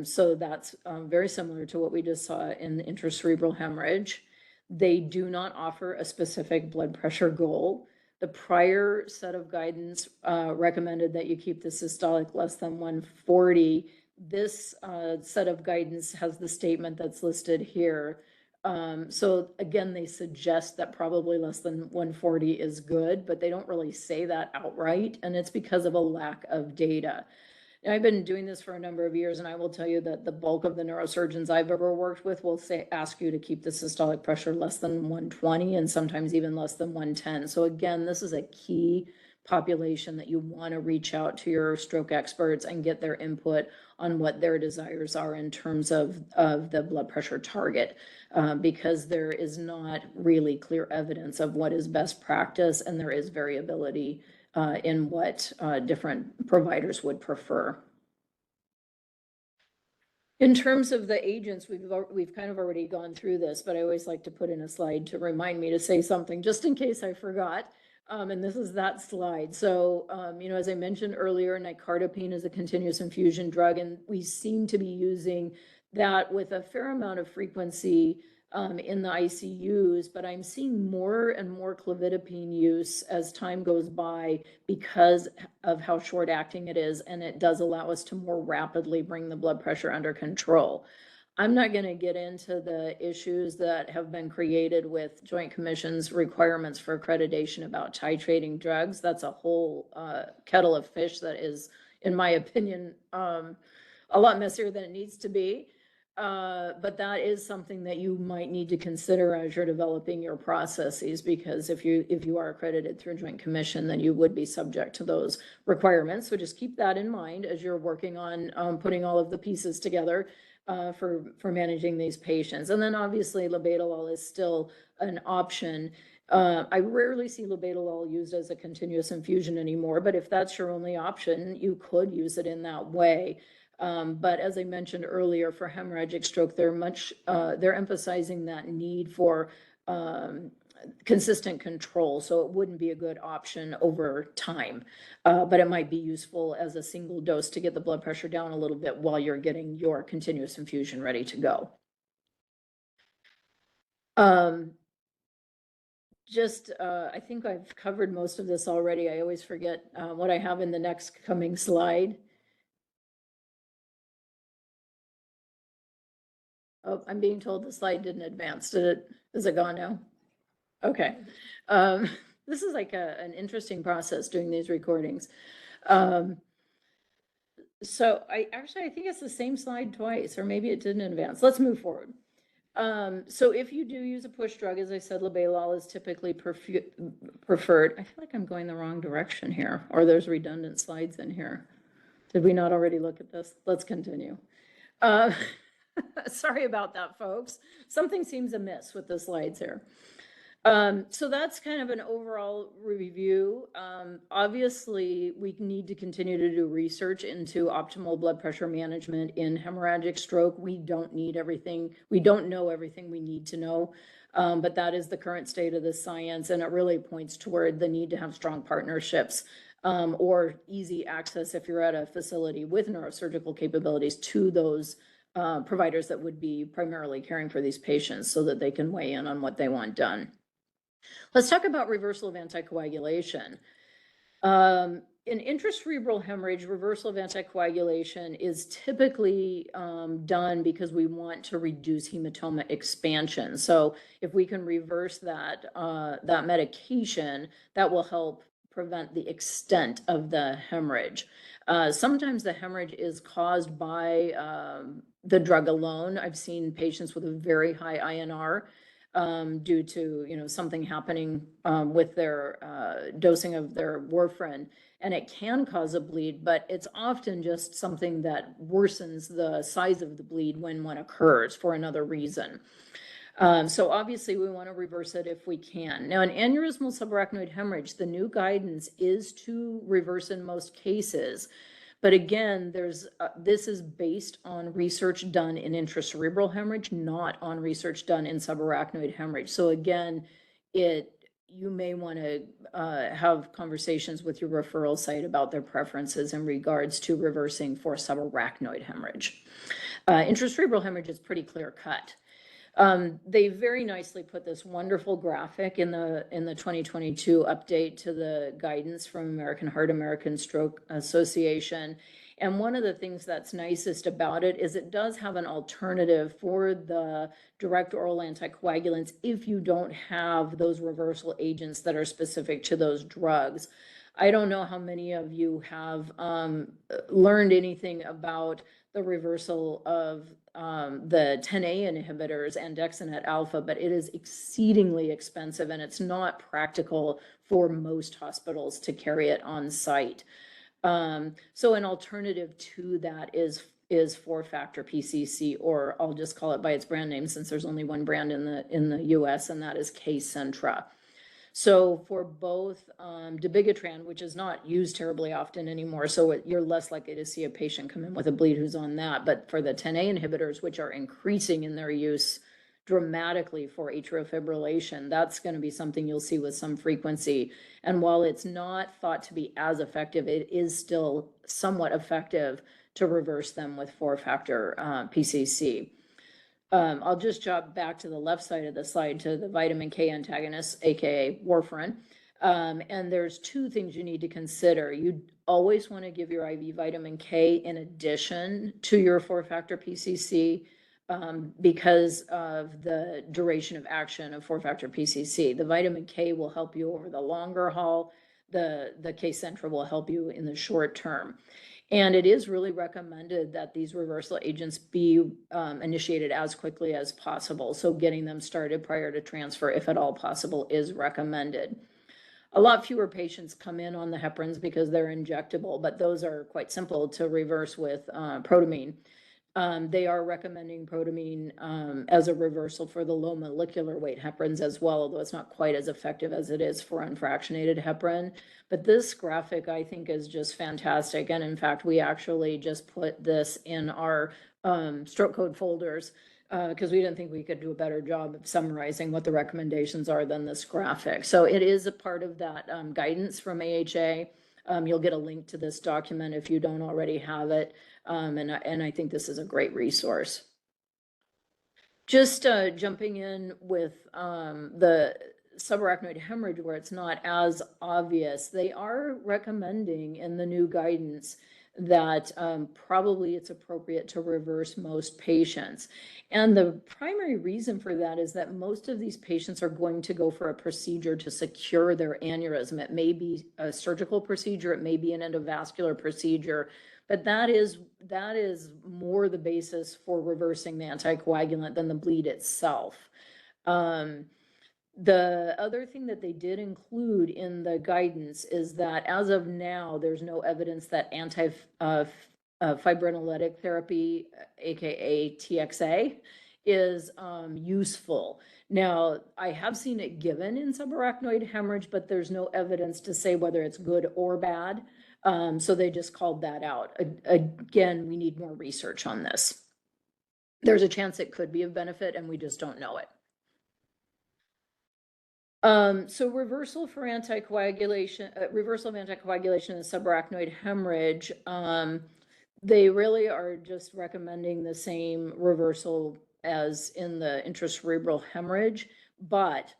B: So that's very similar to what we just saw in the intracerebral hemorrhage. They do not offer a specific blood pressure goal. The prior set of guidance recommended that you keep the systolic less than 140. This set of guidance has the statement that's listed here. So again, they suggest that probably less than 140 is good, but they don't really say that outright, and it's because of a lack of data. I've been doing this for a number of years, and I will tell you that the bulk of the neurosurgeons I've ever worked with will ask you to keep the systolic pressure less than 120, and sometimes even less than 110. So again, this is a key population that you want to reach out to your stroke experts and get their input on what their desires are in terms of the blood pressure target, because there is not really clear evidence of what is best practice, and there is variability in what different providers would prefer. In terms of the agents, we've kind of already gone through this, but I always like to put in a slide to remind me to say something, just in case I forgot. And this is that slide. So, as I mentioned earlier, nicardipine is a continuous infusion drug, and we seem to be using that with a fair amount of frequency in the ICUs, but I'm seeing more and more clofidipine use as time goes by because of how short acting it is, and it does allow us to more rapidly bring the blood pressure under control. I'm not going to get into the issues that have been created with Joint Commission's requirements for accreditation about titrating drugs. That's a whole kettle of fish that is, in my opinion, a lot messier than it needs to be. But that is something that you might need to consider as you're developing your processes, because if you are accredited through Joint Commission, then you would be subject to those requirements. So just keep that in mind as you're working on putting all of the pieces together for managing these patients. And then obviously labetalol is still an option. I rarely see labetalol used as a continuous infusion anymore, but if that's your only option, you could use it in that way. But as I mentioned earlier, for hemorrhagic stroke, they're emphasizing that need for consistent control. So it wouldn't be a good option over time, but it might be useful as a single dose to get the blood pressure down a little bit while you're getting your continuous infusion ready to go. I think I've covered most of this already. I always forget what I have in the next coming slide. Oh, I'm being told the slide didn't advance. Is it gone now? Okay. This is like an interesting process doing these recordings. So I think it's the same slide twice, or maybe it didn't advance. Let's move forward. So if you do use a push drug, as I said, labetalol is typically preferred. I feel like I'm going the wrong direction here, or there's redundant slides in here. Did we not already look at this? Let's continue. Sorry about that, folks. Something seems amiss with the slides here. So that's kind of an overall review. Obviously, we need to continue to do research into optimal blood pressure management in hemorrhagic stroke. We don't need everything. We don't know everything we need to know, but that is the current state of the science, and it really points toward the need to have strong partnerships or easy access if you're at a facility with neurosurgical capabilities to those providers that would be primarily caring for these patients so that they can weigh in on what they want done. Let's talk about reversal of anticoagulation. In intracerebral hemorrhage, reversal of anticoagulation is typically done because we want to reduce hematoma expansion. So if we can reverse that, that medication, that will help prevent the extent of the hemorrhage. Sometimes the hemorrhage is caused by the drug alone. I've seen patients with a very high INR due to something happening with their dosing of their warfarin, and it can cause a bleed, but it's often just something that worsens the size of the bleed when one occurs for another reason. So obviously we want to reverse it if we can. Now, in aneurysmal subarachnoid hemorrhage, the new guidance is to reverse in most cases. But again, this is based on research done in intracerebral hemorrhage, not on research done in subarachnoid hemorrhage. So again, you may want to have conversations with your referral site about their preferences in regards to reversing for subarachnoid hemorrhage. Intracerebral hemorrhage is pretty clear cut. They very nicely put this wonderful graphic in the 2022 update to the guidance from American Heart, American Stroke Association. And one of the things that's nicest about it is it does have an alternative for the direct oral anticoagulants if you don't have those reversal agents that are specific to those drugs. I don't know how many of you have learned anything about the reversal of the 10A inhibitors and andexanet alpha, but it is exceedingly expensive and it's not practical for most hospitals to carry it on site. So an alternative to that is 4-factor PCC, or I'll just call it by its brand name since there's only one brand in the US, and that is Kcentra. So for both dabigatran, which is not used terribly often anymore, so you're less likely to see a patient come in with a bleed who's on that. But for the 10A inhibitors, which are increasing in their use dramatically for atrial fibrillation, that's going to be something you'll see with some frequency. And while it's not thought to be as effective, it is still somewhat effective to reverse them with four-factor PCC. I'll just jump back to the left side of the slide to the vitamin K antagonists, aka warfarin. And there's two things you need to consider. You always want to give your IV vitamin K in addition to your four-factor PCC because of the duration of action of four-factor PCC. The vitamin K will help you over the longer haul. The K-Centra will help you in the short term. And it is really recommended that these reversal agents be initiated as quickly as possible. So getting them started prior to transfer, if at all possible, is recommended. A lot fewer patients come in on the heparins because they're injectable, but those are quite simple to reverse with protamine. They are recommending protamine as a reversal for the low molecular weight heparins as well, although it's not quite as effective as it is for unfractionated heparin. But this graphic, I think, is just fantastic. And in fact, we actually just put this in our stroke code folders because we didn't think we could do a better job of summarizing what the recommendations are than this graphic. So it is a part of that guidance from AHA. You'll get a link to this document if you don't already have it. And I think this is a great resource. Just jumping in with the subarachnoid hemorrhage where it's not as obvious, they are recommending in the new guidance that probably it's appropriate to reverse most patients. And the primary reason for that is that most of these patients are going to go for a procedure to secure their aneurysm. It may be a surgical procedure, it may be an endovascular procedure, but that is more the basis for reversing the anticoagulant than the bleed itself. The other thing that they did include in the guidance is that as of now, there's no evidence that antifibrinolytic therapy, aka TXA, is useful. Now, I have seen it given in subarachnoid hemorrhage, but there's no evidence to say whether it's good or bad. So they just called that out. Again, we need more research on this. There's a chance it could be of benefit, and we just don't know it. So reversal for anticoagulation, reversal of anticoagulation in subarachnoid hemorrhage, they really are just recommending the same reversal as in the intracerebral hemorrhage, but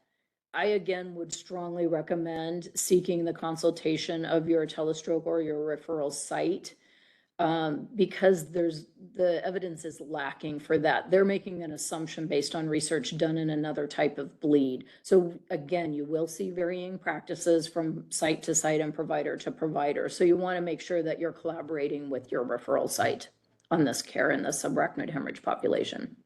B: I again would strongly recommend seeking the consultation of your telestroke or your referral site because the evidence is lacking for that. They're making an assumption based on research done in another type of bleed. So again, you will see varying practices from site to site and provider to provider. So you want to make sure that you're collaborating with your referral site on this care in the subarachnoid hemorrhage population.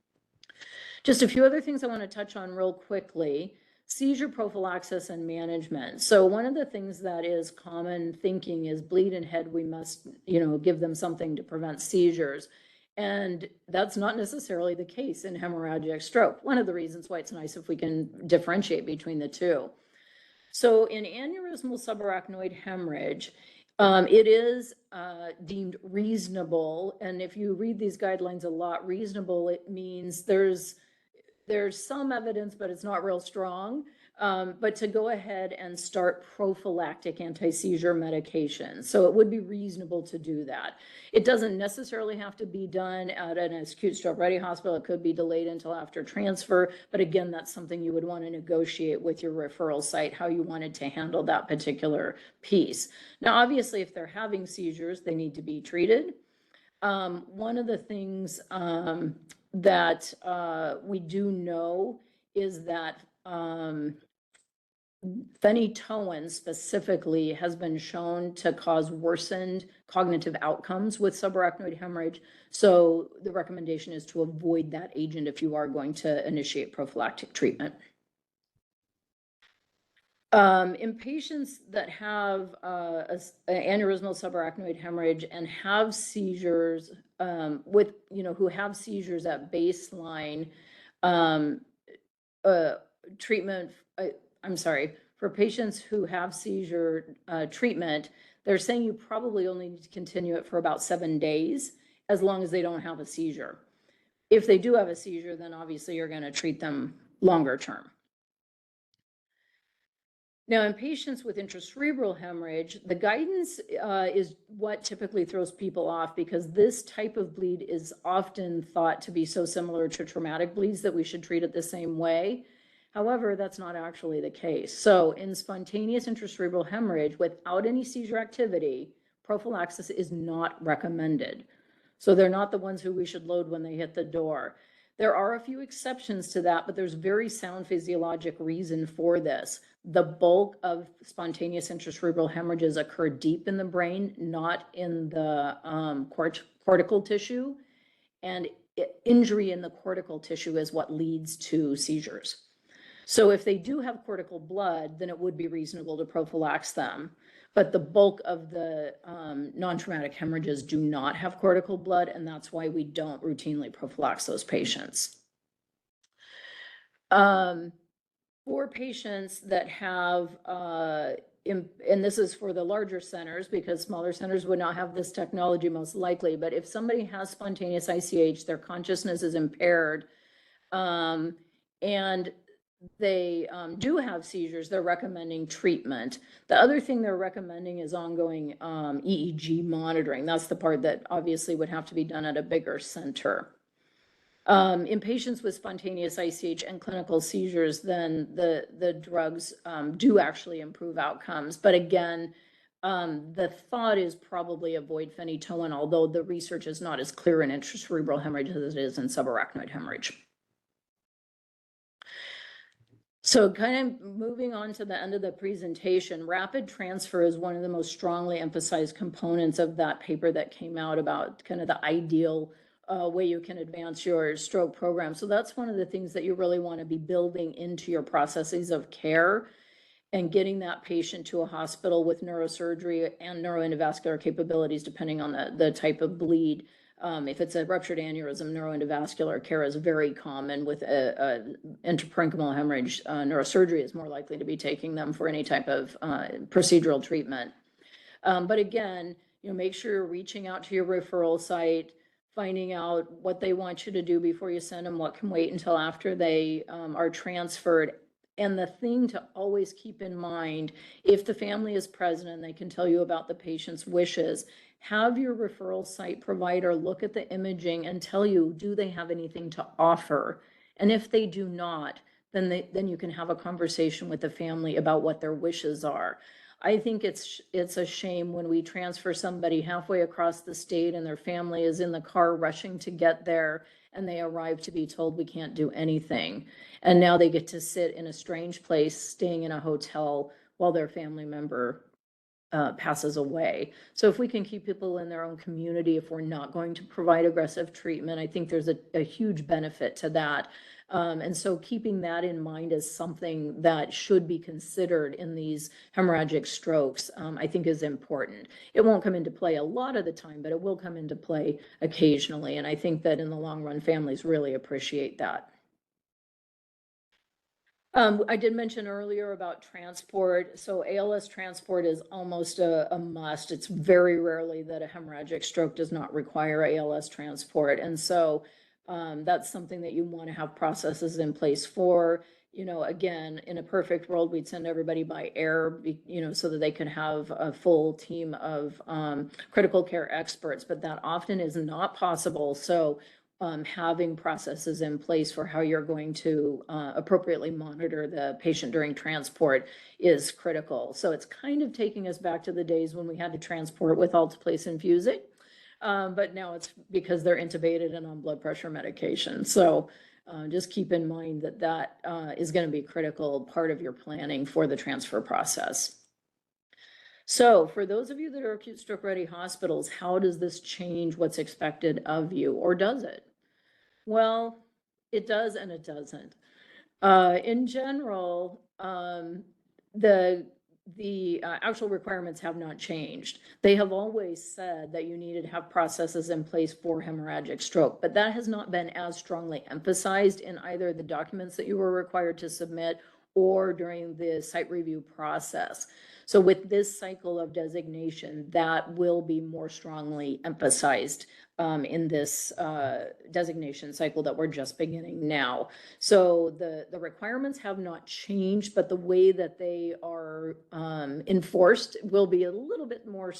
B: Just a few other things I want to touch on real quickly. Seizure prophylaxis and management. So one of the things that is common thinking is bleed and head, we must, give them something to prevent seizures. And that's not necessarily the case in hemorrhagic stroke. One of the reasons why it's nice if we can differentiate between the two. So in aneurysmal subarachnoid hemorrhage, it is deemed reasonable. And if you read these guidelines a lot, reasonable, it means there's some evidence, but it's not real strong, but to go ahead and start prophylactic anti-seizure medication. So it would be reasonable to do that. It doesn't necessarily have to be done at an acute stroke ready hospital. It could be delayed until after transfer, but again, that's something you would want to negotiate with your referral site, how you wanted to handle that particular piece. Now, obviously, if they're having seizures, they need to be treated. One of the things that we do know is that phenytoin specifically has been shown to cause worsened cognitive outcomes with subarachnoid hemorrhage. So the recommendation is to avoid that agent if you are going to initiate prophylactic treatment. In patients that have aneurysmal subarachnoid hemorrhage and have seizures who have seizures at baseline, treatment, for For patients who have seizure treatment, they're saying you probably only need to continue it for about 7 days, as long as they don't have a seizure. If they do have a seizure, then obviously you're going to treat them longer term. Now, in patients with intracerebral hemorrhage, the guidance is what typically throws people off, because this type of bleed is often thought to be so similar to traumatic bleeds that we should treat it the same way. However, that's not actually the case. So in spontaneous intracerebral hemorrhage without any seizure activity, prophylaxis is not recommended. So they're not the ones who we should load when they hit the door. There are a few exceptions to that, but there's very sound physiologic reason for this. The bulk of spontaneous intracerebral hemorrhages occur deep in the brain, not in the cortical tissue. And injury in the cortical tissue is what leads to seizures. So if they do have cortical blood, then it would be reasonable to prophylax them. But the bulk of the non-traumatic hemorrhages do not have cortical blood, and that's why we don't routinely prophylax those patients. For patients that have, and this is for the larger centers, because smaller centers would not have this technology most likely, but if somebody has spontaneous ICH, their consciousness is impaired, and they do have seizures, they're recommending treatment. The other thing they're recommending is ongoing EEG monitoring. That's the part that obviously would have to be done at a bigger center. In patients with spontaneous ICH and clinical seizures, then the drugs do actually improve outcomes. But again, the thought is probably avoid phenytoin, although the research is not as clear in intracerebral hemorrhage as it is in subarachnoid hemorrhage. So kind of moving on to the end of the presentation, rapid transfer is one of the most strongly emphasized components of that paper that came out about kind of the ideal way you can advance your stroke program. So that's one of the things that you really want to be building into your processes of care, and getting that patient to a hospital with neurosurgery and neuroendovascular capabilities, depending on the type of bleed. If it's a ruptured aneurysm, neuroendovascular care is very common. With a intraparenchymal hemorrhage, neurosurgery is more likely to be taking them for any type of procedural treatment. But again, make sure you're reaching out to your referral site, finding out what they want you to do before you send them, what can wait until after they are transferred. And the thing to always keep in mind, if the family is present and they can tell you about the patient's wishes, have your referral site provider look at the imaging and tell you, do they have anything to offer? And if they do not, then you can have a conversation with the family about what their wishes are. I think it's a shame when we transfer somebody halfway across the state and their family is in the car rushing to get there, and they arrive to be told we can't do anything. And now they get to sit in a strange place, staying in a hotel while their family member passes away. So if we can keep people in their own community, if we're not going to provide aggressive treatment, I think there's a huge benefit to that. And so keeping that in mind is something that should be considered in these hemorrhagic strokes, I think is important. It won't come into play a lot of the time, but it will come into play occasionally. And I think that in the long run, families really appreciate that. I did mention earlier about transport. So ALS transport is almost a must. It's very rarely that a hemorrhagic stroke does not require ALS transport. And so that's something that you want to have processes in place for. Again, in a perfect world, we'd send everybody by air, so that they could have a full team of critical care experts, but that often is not possible. So having processes in place for how you're going to appropriately monitor the patient during transport is critical. So it's kind of taking us back to the days when we had to transport with alteplase infusing, but now it's because they're intubated and on blood pressure medication. So just keep in mind that is going to be a critical part of your planning for the transfer process. So for those of you that are acute stroke ready hospitals, how does this change what's expected of you, or does it? Well, it does and it doesn't. In general, the actual requirements have not changed. They have always said that you needed to have processes in place for hemorrhagic stroke, but that has not been as strongly emphasized in either the documents that you were required to submit or during the site review process. So with this cycle of designation, that will be more strongly emphasized in this designation cycle that we're just beginning now. So the requirements have not changed, but the way that they are enforced will be a little bit more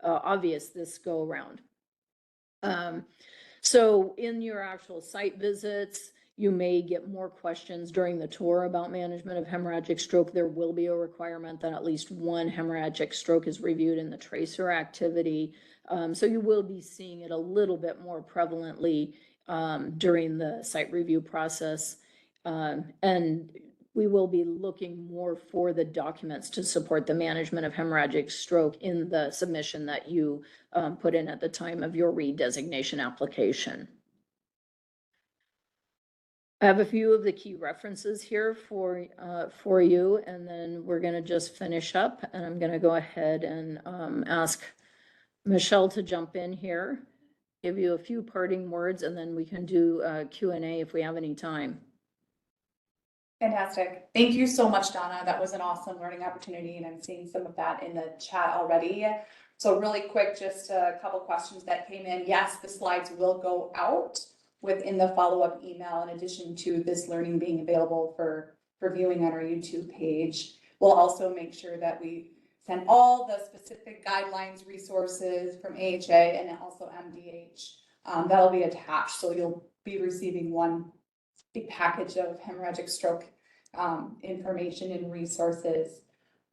B: obvious this go around. So in your actual site visits, you may get more questions during the tour about management of hemorrhagic stroke. There will be a requirement that at least one hemorrhagic stroke is reviewed in the tracer activity. So you will be seeing it a little bit more prevalently during the site review process. And we will be looking more for the documents to support the management of hemorrhagic stroke in the submission that you put in at the time of your redesignation application. I have a few of the key references here for you, and then we're going to just finish up, and I'm going to go ahead and ask Michelle to jump in here, give you a few parting words, and then we can do Q&A if we have any time.
A: Fantastic. Thank you so much, Donna. That was an awesome learning opportunity, and I'm seeing some of that in the chat already. So really quick, just a couple questions that came in. Yes, the slides will go out within the follow-up email, in addition to this learning being available for viewing on our YouTube page. We'll also make sure that we send all the specific guidelines, resources from AHA and also MDH. That'll be attached, so you'll be receiving one big package of hemorrhagic stroke information and resources.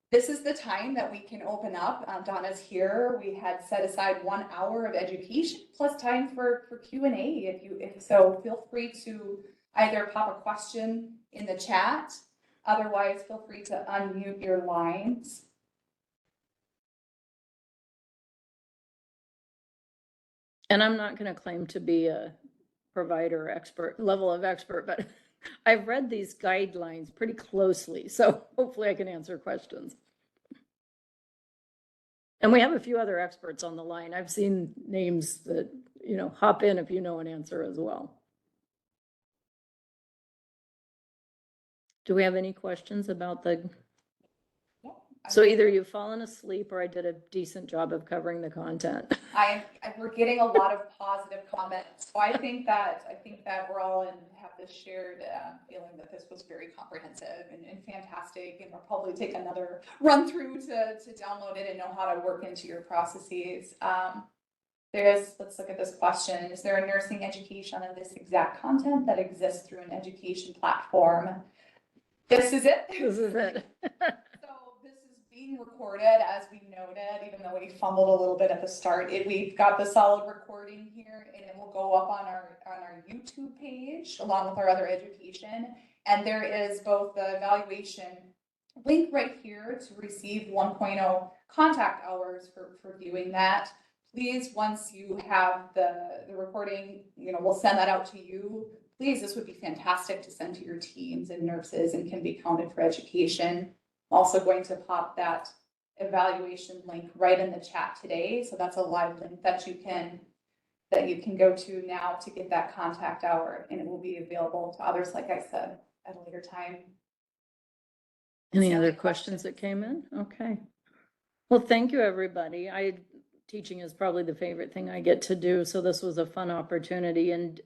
A: This is the time that we can open up. Donna's here. We had set aside 1 hour of education plus time for Q&A. If so, feel free to either pop a question in the chat. Otherwise, feel free to unmute your lines.
B: And I'm not going to claim to be a provider expert, level of expert, but I've read these guidelines pretty closely, so hopefully I can answer questions. And we have a few other experts on the line. I've seen names that, hop in if you know an answer as well. Do we have any questions about the... So either you've fallen asleep or I did a decent job of covering the content.
A: We're getting a lot of positive comments. So I think that we're all have this shared feeling that this was very comprehensive and fantastic, and we'll probably take another run through to download it and know how to work into your processes. Let's look at this question. Is there a nursing education on this exact content that exists through an education platform? This is it.
B: This is it.
A: Being recorded, as we noted, even though we fumbled a little bit at the start, we've got the solid recording here, and it will go up on our YouTube page along with our other education. And there is both the evaluation link right here to receive 1.0 contact hours for viewing that. Please, once you have the recording, we'll send that out to you. Please, this would be fantastic to send to your teams and nurses and can be counted for education. Also going to pop that evaluation link right in the chat today. So that's a live link that you can go to now to get that contact hour, and it will be available to others, like I said, at a later time.
B: Any other questions that came in? Okay. Well, thank you, everybody. Teaching is probably the favorite thing I get to do. So this was a fun opportunity, and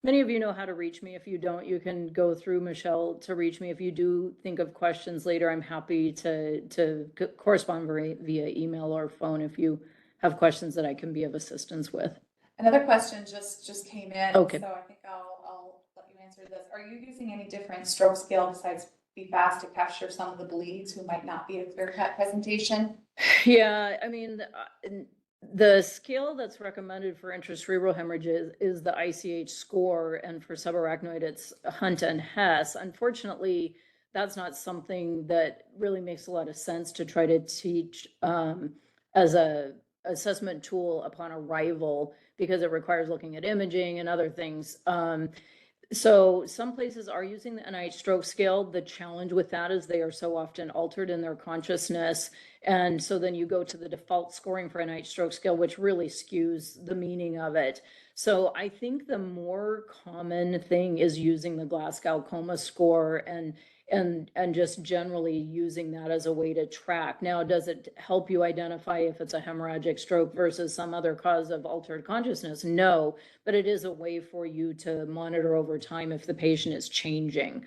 B: many of you know how to reach me. If you don't, you can go through Michelle to reach me. If you do think of questions later, I'm happy to correspond via email or phone if you have questions that I can be of assistance with.
A: Another question just came in.
B: Okay.
A: So I think I'll let you answer this. Are you using any different stroke scale besides BFAST to capture some of the bleeds who might not be a clear-cut presentation?
B: Yeah, I mean, the scale that's recommended for intracerebral hemorrhages is the ICH score, and for subarachnoid, it's Hunt and Hess. Unfortunately, that's not something that really makes a lot of sense to try to teach as a assessment tool upon arrival, because it requires looking at imaging and other things. So some places are using the NIH stroke scale. The challenge with that is they are so often altered in their consciousness. And so then you go to the default scoring for NIH stroke scale, which really skews the meaning of it. So I think the more common thing is using the Glasgow Coma score and just generally using that as a way to track. Now, does it help you identify if it's a hemorrhagic stroke versus some other cause of altered consciousness? No, but it is a way for you to monitor over time if the patient is changing.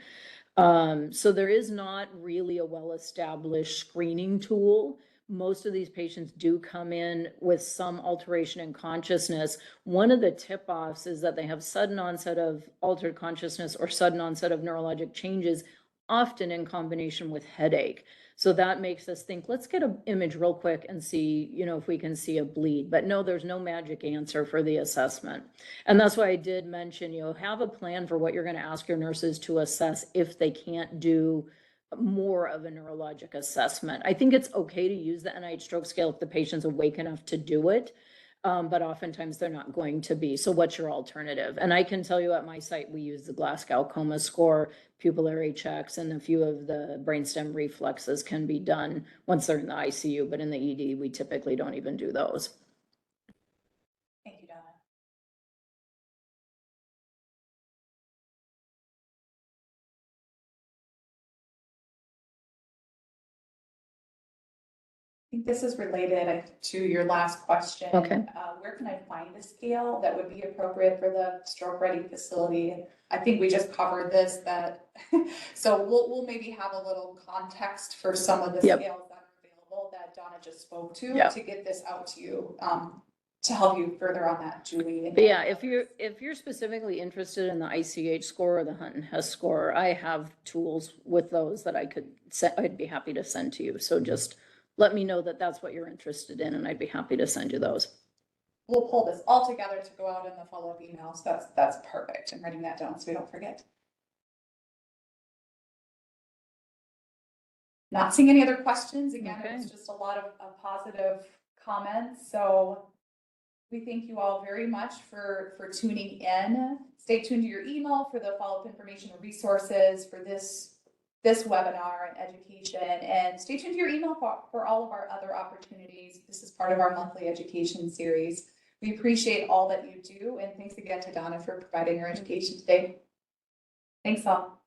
B: So there is not really a well-established screening tool. Most of these patients do come in with some alteration in consciousness. One of the tip-offs is that they have sudden onset of altered consciousness or sudden onset of neurologic changes, often in combination with headache. So that makes us think, let's get an image real quick and see, if we can see a bleed. But no, there's no magic answer for the assessment. And that's why I did mention, have a plan for what you're going to ask your nurses to assess if they can't do more of a neurologic assessment. I think it's okay to use the NIH stroke scale if the patient's awake enough to do it. But oftentimes they're not going to be. So what's your alternative? And I can tell you at my site, we use the Glasgow Coma score, pupillary checks, and a few of the brainstem reflexes can be done once they're in the ICU, but in the ED, we typically don't even do those.
A: Thank you, Donna. I think this is related to your last question.
B: Okay.
A: Where can I find a scale that would be appropriate for the stroke ready facility? I think we just covered this, so we'll maybe have a little context for some of the scales that are available that Donna just spoke to get this out to you, to help you further on that, Julie.
B: But yeah, if you're specifically interested in the ICH score or the Hunt and Hess score, I have tools with those that I'd be happy to send to you. So just let me know that that's what you're interested in, and I'd be happy to send you those.
A: We'll pull this all together to go out in the follow-up emails. That's perfect. I'm writing that down so we don't forget. Not seeing any other questions. Again, It was just a lot of positive comments. So we thank you all very much for tuning in. Stay tuned to your email for the follow-up information and resources for this webinar and education, and stay tuned to your email for all of our other opportunities. This is part of our monthly education series. We appreciate all that you do, and thanks again to Donna for providing your education today. Thanks all.